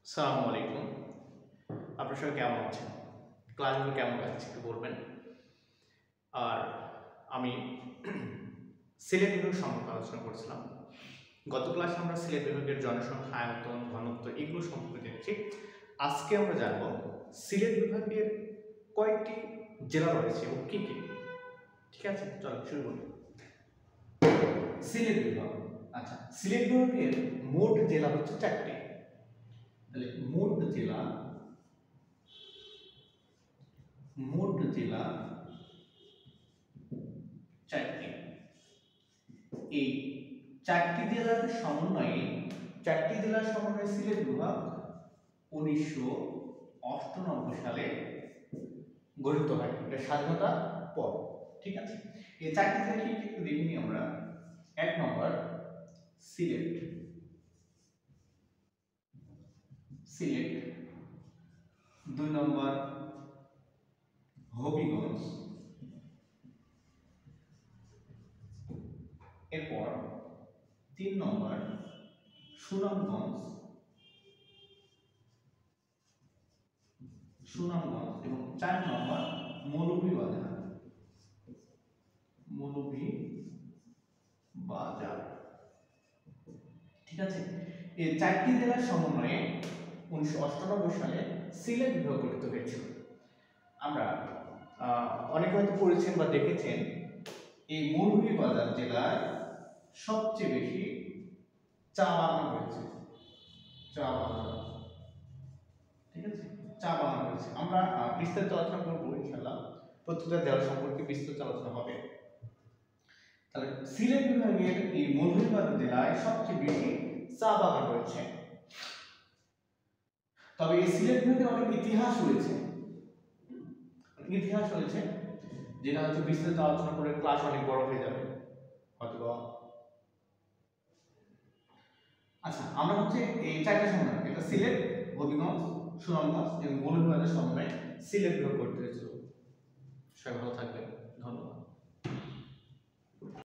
আসসালামু আলাইকুম। আপনার সবাই কেমন আছেন? ক্লাসগুলো কেমন লাগছে একটু বলবেন। আর আমি সিলেট বিভাগ সম্পর্কে আলোচনা করছিলাম। গত ক্লাসে আমরা সিলেট বিভাগের জনসংখ্যা, আয়তন, ঘনত্ব এগুলো সম্পর্কে জেনেছি। আজকে আমরা জানব সিলেট বিভাগের কয়টি জেলা রয়েছে এবং কি কি। ঠিক আছে, চলো শুরু করি। সিলেট বিভাগ। আচ্ছা, সিলেট বিভাগের মোট জেলা হচ্ছে 4টি। তাহলে মোট জেলা 4টি। এই 4টি জেলার সমন্বয়ে সিলেট বিভাগ 1998 সালে গঠিত হয়। এটা স্বাধীনতার পর। ঠিক আছে, এই 4টি জেলা কি একটু দেখে নিই আমরা। 1 নম্বর সিলেট। 2 নম্বর হবিগঞ্জ। এরপর 3 নম্বর সুনামগঞ্জ এবং 4 নম্বর মৌলভীবাজার। ঠিক আছে, এই 4টি জেলার সমন্বয়ে 1998 সালে সিলেট বিভাগ গঠিত হয়েছিল। আমরা অনেকে হয়তো পড়েছেন বা দেখেছেন, এই মৌলভীবাজার জেলায় সবচেয়ে বেশি চা বাগান রয়েছে। ঠিক আছে, চা বাগান রয়েছে। আমরা বিস্তারিত আলোচনা করবো ইনশাআল্লাহ, প্রত্যেকটা জেলা সম্পর্কে বিস্তারিত আলোচনা হবে। তাহলে সিলেট বিভাগের এই মৌলভীবাজার জেলায় সবচেয়ে বেশি চা বাগান রয়েছে। তবে এই সিলেট বিভাগের অনেক ইতিহাস রয়েছে, যেটা হচ্ছে বিস্তারিত আলোচনা করে ক্লাস অনেক বড় হয়ে যাবে হয়তো। আচ্ছা, আমরা হচ্ছে এই 4টা সমন্বয়, এটা সিলেট, হবিগঞ্জ, সুনামগঞ্জ এবং মৌলভীবাজার সমন্বয়ে সিলেট বিভাগ গঠিত হয়েছিল। সবাই ভালো থাকবেন, ধন্যবাদ।